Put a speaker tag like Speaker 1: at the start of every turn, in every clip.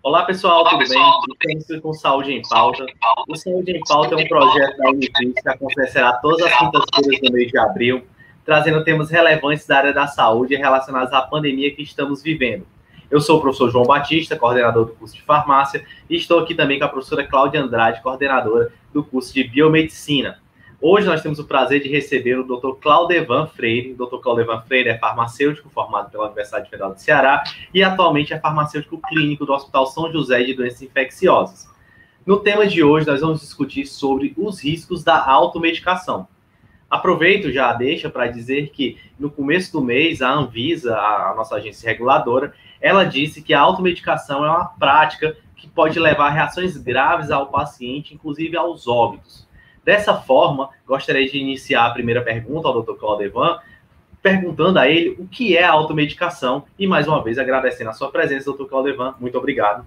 Speaker 1: Olá, pessoal, tudo bem? Estamos aqui com Saúde em Pauta. O Saúde em Pauta é um projeto da Univis que acontecerá todas as quintas-feiras do mês de abril, trazendo temas relevantes da área da saúde relacionados à pandemia que estamos vivendo. Eu sou o professor João Batista, coordenador do curso de farmácia, e estou aqui também com a professora Cláudia Andrade, coordenadora do curso de biomedicina. Hoje nós temos o prazer de receber o Dr. Claudevan Freire. O Dr. Claudevan Freire é farmacêutico formado pela Universidade Federal do Ceará e atualmente é farmacêutico clínico do Hospital São José de Doenças Infecciosas. No tema de hoje, nós vamos discutir sobre os riscos da automedicação. Aproveito já deixa para dizer que no começo do mês, a Anvisa, a nossa agência reguladora, ela disse que a automedicação é uma prática que pode levar a reações graves ao paciente, inclusive aos óbitos. Dessa forma, gostaria de iniciar a primeira pergunta ao Dr. Claudevan, perguntando a ele o que é a automedicação e, mais uma vez, agradecendo a sua presença, Dr. Claudevan. Muito obrigado.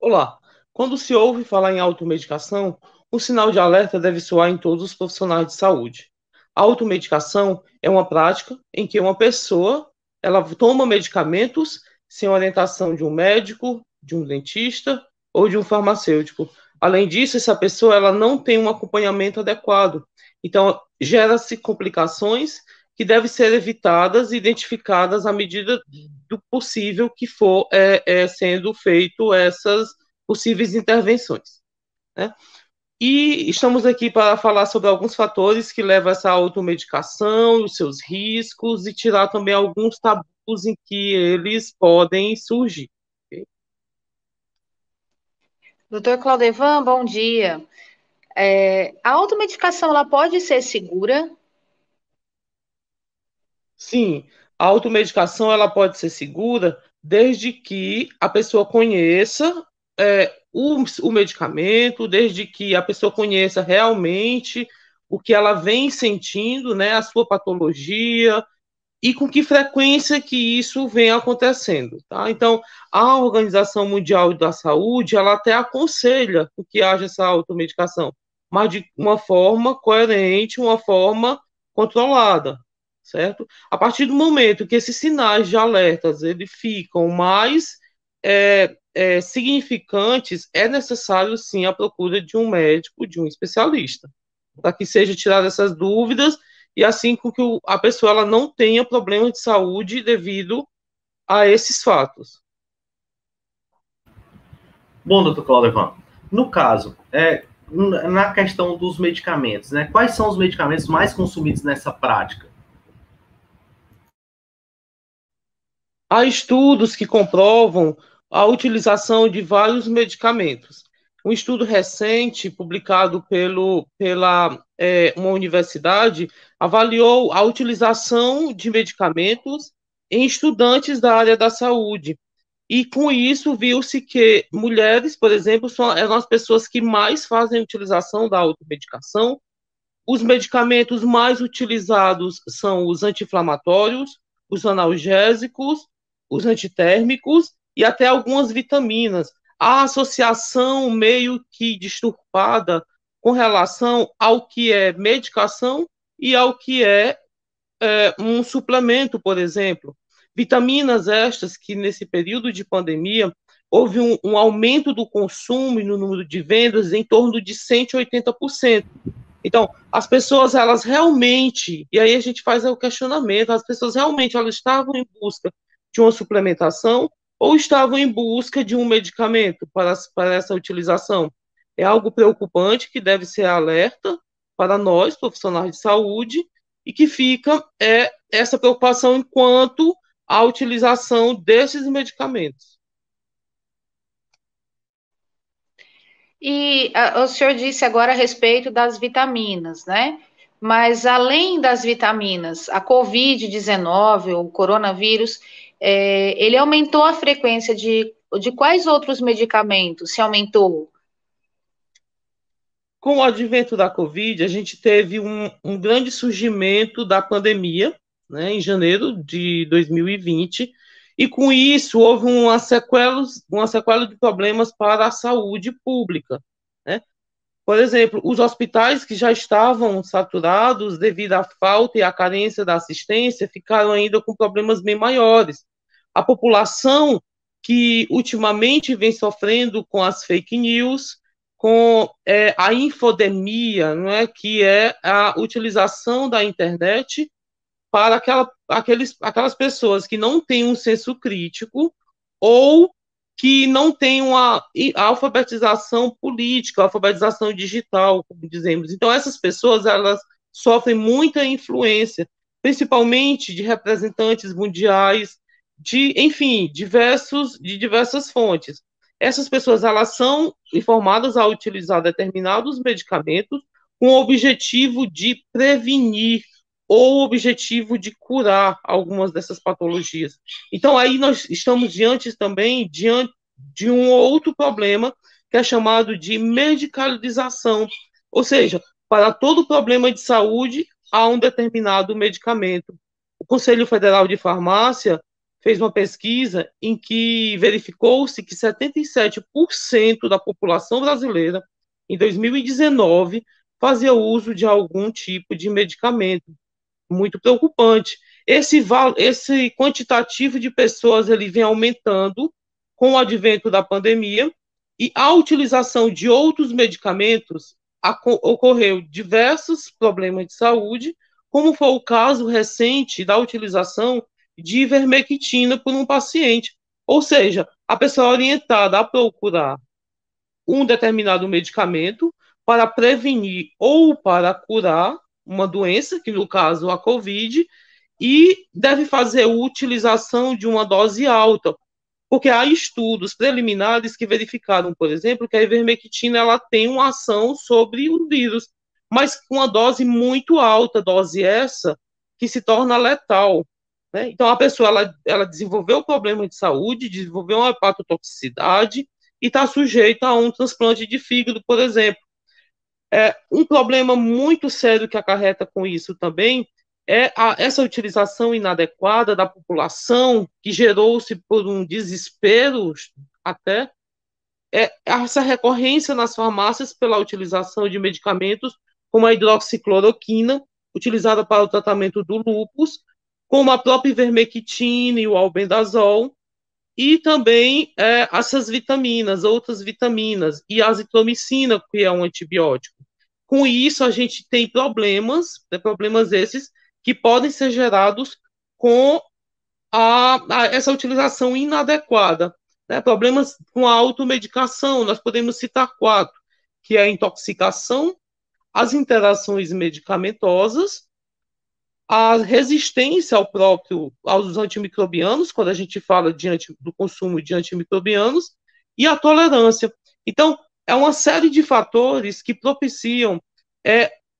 Speaker 2: Olá. Quando se ouve falar em automedicação, o sinal de alerta deve soar em todos os profissionais de saúde. A automedicação é uma prática em que uma pessoa ela toma medicamentos sem orientação de um médico, de um dentista ou de um farmacêutico. Além disso, essa pessoa ela não tem um acompanhamento adequado. Então, gera-se complicações que devem ser evitadas e identificadas à medida do possível que for sendo feito essas possíveis intervenções, né? E estamos aqui para falar sobre alguns fatores que levam a essa automedicação, os seus riscos, e tirar também alguns tabus em que eles podem surgir.
Speaker 3: Doutor Claudevan, bom dia. A automedicação, ela pode ser segura?
Speaker 2: Sim, a automedicação ela pode ser segura desde que a pessoa conheça o medicamento, desde que a pessoa conheça realmente o que ela vem sentindo, né, a sua patologia, e com que frequência que isso vem acontecendo, tá? Então, a Organização Mundial da Saúde, ela até aconselha que haja essa automedicação, mas de uma forma coerente, uma forma controlada, certo? A partir do momento que esses sinais de alertas eles ficam mais significantes, é necessário, sim, a procura de um médico, de um especialista, para que seja tirada essas dúvidas e assim com que a pessoa ela não tenha problema de saúde devido a esses fatos.
Speaker 1: Bom, doutor Claudevan, no caso, na questão dos medicamentos, né? Quais são os medicamentos mais consumidos nessa prática?
Speaker 2: Há estudos que comprovam a utilização de vários medicamentos. Um estudo recente, publicado pela uma universidade, avaliou a utilização de medicamentos em estudantes da área da saúde. E com isso viu-se que mulheres, por exemplo, eram as pessoas que mais fazem utilização da automedicação. Os medicamentos mais utilizados são os anti-inflamatórios, os analgésicos, os antitérmicos e até algumas vitaminas. A associação meio que disturpada com relação ao que é medicação e ao que é um suplemento, por exemplo. Vitaminas estas que, nesse período de pandemia, houve um aumento do consumo e no número de vendas em torno de 180%. Então, as pessoas, elas realmente, e aí a gente faz o questionamento, as pessoas realmente elas estavam em busca de uma suplementação ou estavam em busca de um medicamento para essa utilização? É algo preocupante que deve ser alerta para nós, profissionais de saúde, e que fica essa preocupação enquanto a utilização desses medicamentos.
Speaker 3: E o senhor disse agora a respeito das vitaminas, né? Mas além das vitaminas, a Covid-19, o coronavírus, ele aumentou a frequência de quais outros medicamentos se aumentou?
Speaker 2: Com o advento da Covid, a gente teve um grande surgimento da pandemia, né, em janeiro de 2020, e com isso houve uma sequela de problemas para a saúde pública, né? Por exemplo, os hospitais que já estavam saturados devido à falta e à carência da assistência ficaram ainda com problemas bem maiores. A população que ultimamente vem sofrendo com as fake news, com a infodemia, não é? Que é a utilização da internet para aquelas pessoas que não têm um senso crítico ou que não têm uma alfabetização política, alfabetização digital, como dizemos. Então, essas pessoas, elas sofrem muita influência, principalmente de representantes mundiais, enfim, de diversas fontes. Essas pessoas, elas são informadas a utilizar determinados medicamentos com o objetivo de prevenir ou o objetivo de curar algumas dessas patologias. Então, aí nós estamos diante de um outro problema, que é chamado de medicalização, ou seja, para todo problema de saúde, há um determinado medicamento. O Conselho Federal de Farmácia fez uma pesquisa em que verificou-se que 77% da população brasileira, em 2019, fazia uso de algum tipo de medicamento. Muito preocupante. Esse quantitativo de pessoas ele vem aumentando com o advento da pandemia e a utilização de outros medicamentos ocorreu diversos problemas de saúde, como foi o caso recente da utilização de ivermectina por um paciente. Ou seja, a pessoa é orientada a procurar um determinado medicamento para prevenir ou para curar uma doença, que no caso a COVID, e deve fazer a utilização de uma dose alta, porque há estudos preliminares que verificaram, por exemplo, que a ivermectina ela tem uma ação sobre o vírus, mas com uma dose muito alta, dose essa que se torna letal. Né? Então, a pessoa ela desenvolveu problema de saúde, desenvolveu uma hepatotoxicidade e está sujeita a um transplante de fígado, por exemplo. Um problema muito sério que acarreta com isso também é essa utilização inadequada da população, que gerou-se por um desespero até, essa recorrência nas farmácias pela utilização de medicamentos como a hidroxicloroquina, utilizada para o tratamento do lúpus, como a própria ivermectina e o albendazol, e também essas vitaminas, outras vitaminas, e a azitromicina, que é um antibiótico. Com isso, a gente tem problemas esses que podem ser gerados com essa utilização inadequada. Né? Problemas com a automedicação, nós podemos citar 4, que é a intoxicação, as interações medicamentosas, a resistência aos antimicrobianos, quando a gente fala do consumo de antimicrobianos, e a tolerância. Então, é uma série de fatores que propiciam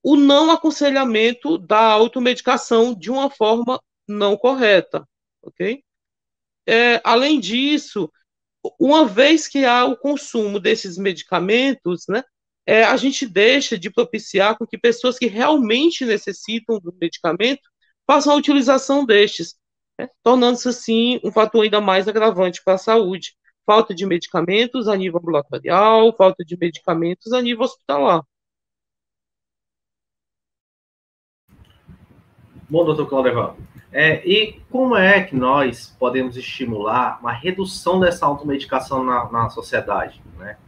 Speaker 2: o não aconselhamento da automedicação de uma forma não correta, ok? Além disso, uma vez que há o consumo desses medicamentos, né, a gente deixa de propiciar com que pessoas que realmente necessitam do medicamento façam a utilização destes, né, tornando-se, assim, um fator ainda mais agravante para a saúde. Falta de medicamentos a nível ambulatorial, falta de medicamentos a nível hospitalar.
Speaker 1: Bom, doutor Claudio, e como é que nós podemos estimular uma redução dessa automedicação na sociedade, né?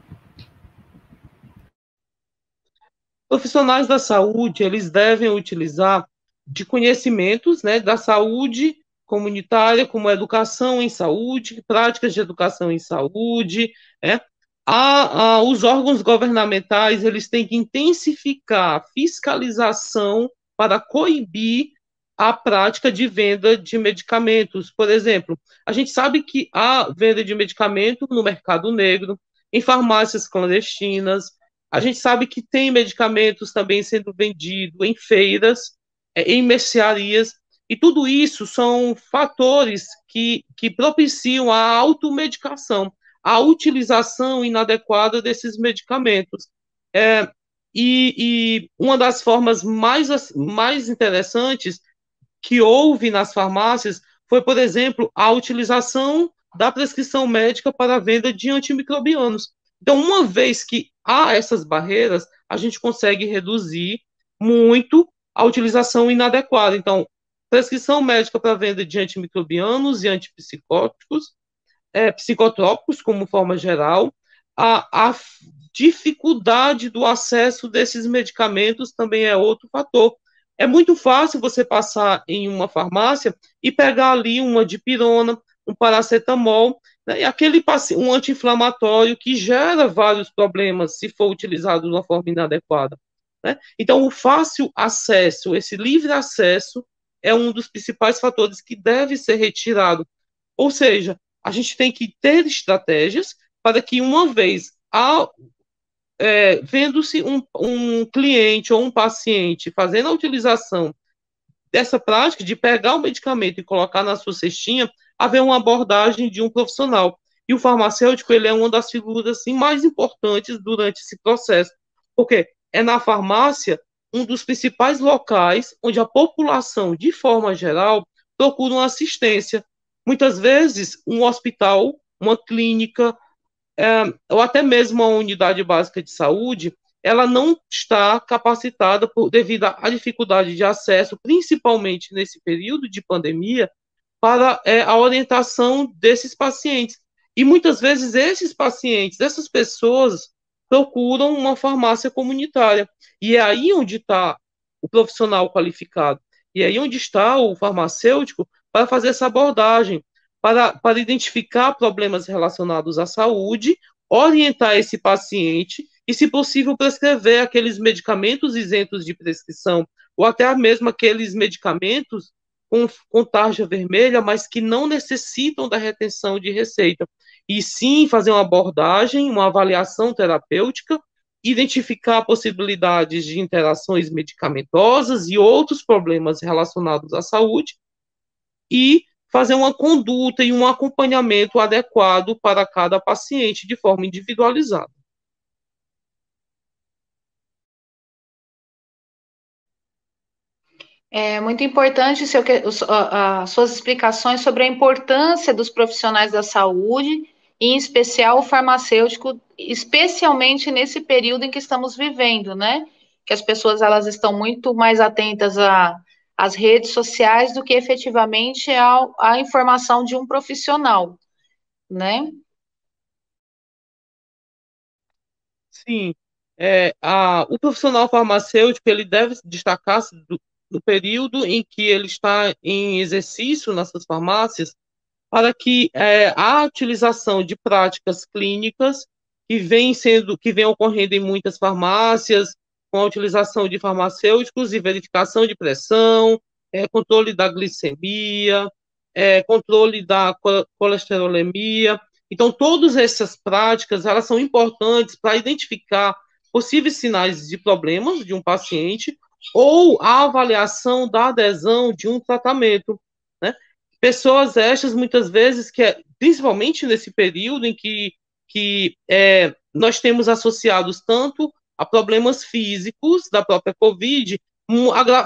Speaker 2: Profissionais da saúde, eles devem utilizar de conhecimentos, né, da saúde comunitária, como educação em saúde, práticas de educação em saúde, né? Os órgãos governamentais, eles têm que intensificar a fiscalização para coibir a prática de venda de medicamentos. Por exemplo, a gente sabe que há venda de medicamento no mercado negro, em farmácias clandestinas, a gente sabe que tem medicamentos também sendo vendidos em feiras, em mercearias, e tudo isso são fatores que propiciam a automedicação, a utilização inadequada desses medicamentos. E uma das formas mais interessantes que houve nas farmácias foi, por exemplo, a utilização da prescrição médica para a venda de antimicrobianos. Então, uma vez que há essas barreiras, a gente consegue reduzir muito a utilização inadequada. Então, prescrição médica para a venda de antimicrobianos e antipsicóticos, psicotrópicos, como forma geral, a dificuldade do acesso desses medicamentos também é outro fator. É muito fácil você passar em uma farmácia e pegar ali uma dipirona, um paracetamol, né, e um anti-inflamatório que gera vários problemas se for utilizado de uma forma inadequada. Né? Então, o fácil acesso, esse livre acesso, é um dos principais fatores que deve ser retirado. Ou seja, a gente tem que ter estratégias para que, uma vez vendo-se um cliente ou um paciente fazendo a utilização dessa prática de pegar o medicamento e colocar na sua cestinha, haver uma abordagem de um profissional. E o farmacêutico, ele é uma das figuras assim, mais importantes durante esse processo, porque é na farmácia um dos principais locais onde a população, de forma geral, procura uma assistência. Muitas vezes, um hospital, uma clínica, ou até mesmo a unidade básica de saúde, ela não está capacitada devido à dificuldade de acesso, principalmente nesse período de pandemia, para a orientação desses pacientes. E muitas vezes esses pacientes, essas pessoas, procuram uma farmácia comunitária. E é aí onde está o profissional qualificado. E é aí onde está o farmacêutico para fazer essa abordagem, para identificar problemas relacionados à saúde, orientar esse paciente e, se possível, prescrever aqueles medicamentos isentos de prescrição, ou até mesmo aqueles medicamentos com tarja vermelha, mas que não necessitam da retenção de receita. E sim fazer uma abordagem, uma avaliação terapêutica, identificar possibilidades de interações medicamentosas e outros problemas relacionados à saúde, e fazer uma conduta e um acompanhamento adequado para cada paciente de forma individualizada.
Speaker 3: É muito importante as suas explicações sobre a importância dos profissionais da saúde, em especial o farmacêutico, especialmente nesse período em que estamos vivendo, né? Que as pessoas elas estão muito mais atentas às redes sociais do que efetivamente à informação de um profissional, né?
Speaker 2: Sim, o profissional farmacêutico, ele deve destacar-se do período em que ele está em exercício nessas farmácias, para que a utilização de práticas clínicas que vem ocorrendo em muitas farmácias, com a utilização de farmacêuticos e verificação de pressão, controle da glicemia, controle da colesterolemia. Então, todas essas práticas, elas são importantes para identificar possíveis sinais de problemas de um paciente ou a avaliação da adesão de um tratamento, né? Pessoas estas, muitas vezes, principalmente nesse período em que nós temos associados tanto a problemas físicos da própria Covid,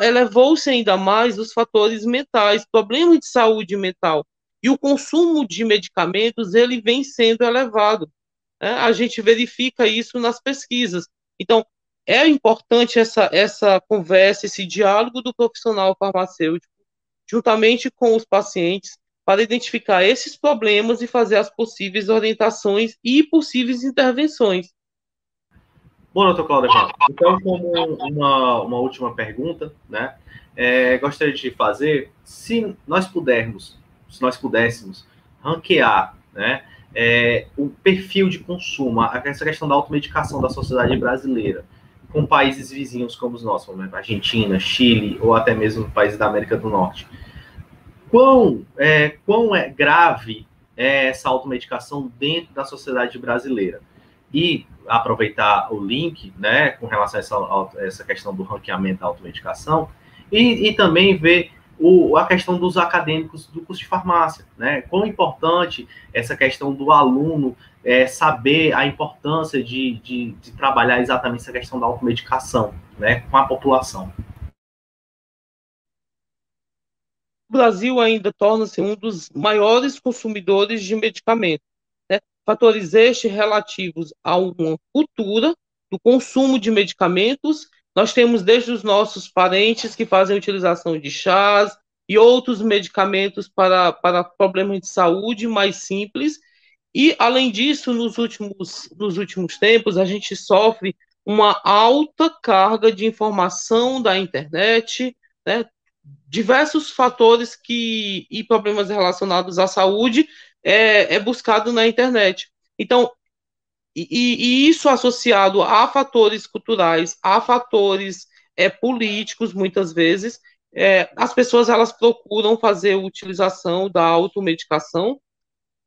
Speaker 2: elevou-se ainda mais os fatores mentais, problemas de saúde mental. E o consumo de medicamentos, ele vem sendo elevado. Né? A gente verifica isso nas pesquisas. Então, é importante essa conversa, esse diálogo do profissional farmacêutico, juntamente com os pacientes, para identificar esses problemas e fazer as possíveis orientações e possíveis intervenções.
Speaker 1: Bom, doutor Cláudio, então, como uma última pergunta, né, gostaria de fazer, se nós pudéssemos ranquear, né, o perfil de consumo, essa questão da automedicação da sociedade brasileira, com países vizinhos como os nossos, como Argentina, Chile, ou até mesmo países da América do Norte, quão grave é essa automedicação dentro da sociedade brasileira? E aproveitar o link, né, com relação a essa questão do ranqueamento da automedicação, e também ver a questão dos acadêmicos do curso de farmácia, né? Quão importante essa questão do aluno saber a importância de trabalhar exatamente essa questão da automedicação, né, com a população.
Speaker 2: O Brasil ainda torna-se um dos maiores consumidores de medicamentos, né? Fatores estes relativos a uma cultura do consumo de medicamentos. Nós temos desde os nossos parentes que fazem utilização de chás e outros medicamentos para problemas de saúde mais simples, E, além disso, nos últimos tempos, a gente sofre uma alta carga de informação da internet, né? Diversos fatores e problemas relacionados à saúde é buscado na internet. Então, e isso associado a fatores culturais, a fatores políticos, muitas vezes, as pessoas elas procuram fazer utilização da automedicação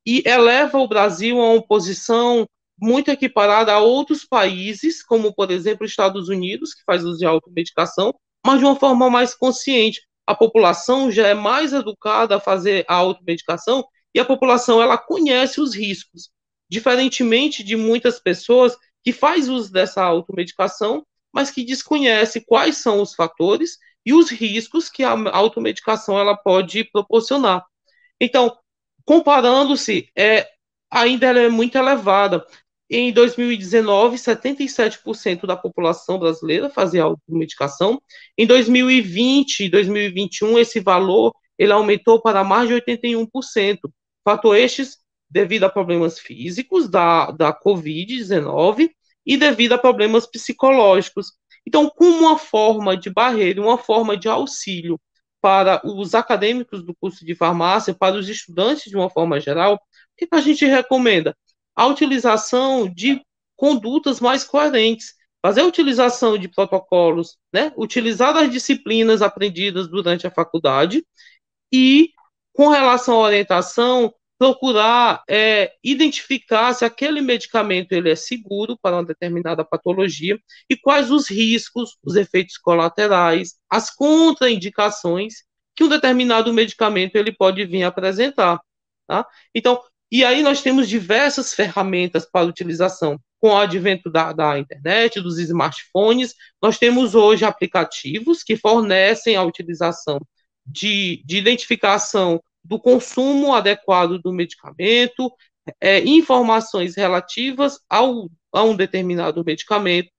Speaker 2: e eleva o Brasil a uma posição muito equiparada a outros países, como, por exemplo, os Estados Unidos, que faz uso de automedicação, mas de uma forma mais consciente. A população já é mais educada a fazer a automedicação e a população ela conhece os riscos, diferentemente de muitas pessoas que faz uso dessa automedicação, mas que desconhece quais são os fatores e os riscos que a automedicação ela pode proporcionar. Então, comparando-se, ainda ela é muito elevada. Em 2019, 77% da população brasileira fazia automedicação. Em 2020 e 2021, esse valor ele aumentou para mais de 81%. Fator estes devido a problemas físicos da Covid-19 e devido a problemas psicológicos. Então, como uma forma de barreira, uma forma de auxílio para os acadêmicos do curso de farmácia, para os estudantes de uma forma geral, o que a gente recomenda? A utilização de condutas mais coerentes, fazer a utilização de protocolos, né? Utilizar as disciplinas aprendidas durante a faculdade e, com relação à orientação, procurar identificar se aquele medicamento ele é seguro para uma determinada patologia e quais os riscos, os efeitos colaterais, as contraindicações que um determinado medicamento ele pode vir a apresentar. Tá? Então, e aí nós temos diversas ferramentas para utilização. Com o advento da internet, dos smartphones, nós temos hoje aplicativos que fornecem a utilização de identificação do consumo adequado do medicamento, informações relativas a um determinado medicamento,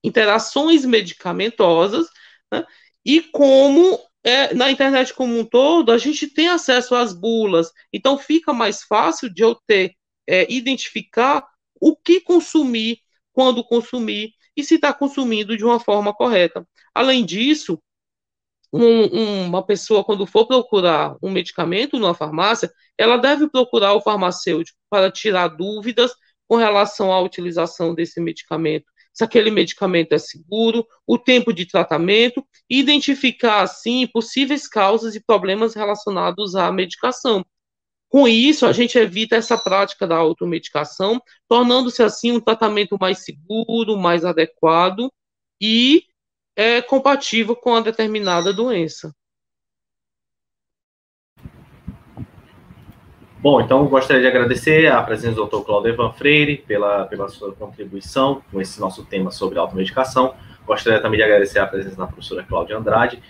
Speaker 2: interações medicamentosas, né, e como na internet como um todo, a gente tem acesso às bulas, então fica mais fácil de eu identificar o que consumir, quando consumir, e se está consumindo de uma forma correta. Além disso, uma pessoa, quando for procurar um medicamento numa farmácia, ela deve procurar o farmacêutico para tirar dúvidas com relação à utilização desse medicamento, se aquele medicamento é seguro, o tempo de tratamento, e identificar, assim, possíveis causas e problemas relacionados à medicação. Com isso, a gente evita essa prática da automedicação, tornando-se, assim, um tratamento mais seguro, mais adequado e compatível com a determinada doença.
Speaker 1: Bom, então eu gostaria de agradecer a presença do Dr. Claudio Evan Freire pela sua contribuição com esse nosso tema sobre automedicação. Gostaria também de agradecer a presença da professora Cláudia Andrade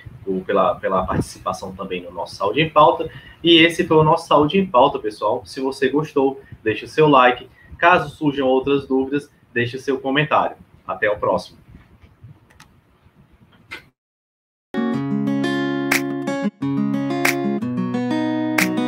Speaker 1: pela participação também no nosso Saúde em Pauta. E esse foi o nosso Saúde em Pauta, pessoal. Se você gostou, deixe o seu like. Caso surjam outras dúvidas, deixe o seu comentário. Até o próximo.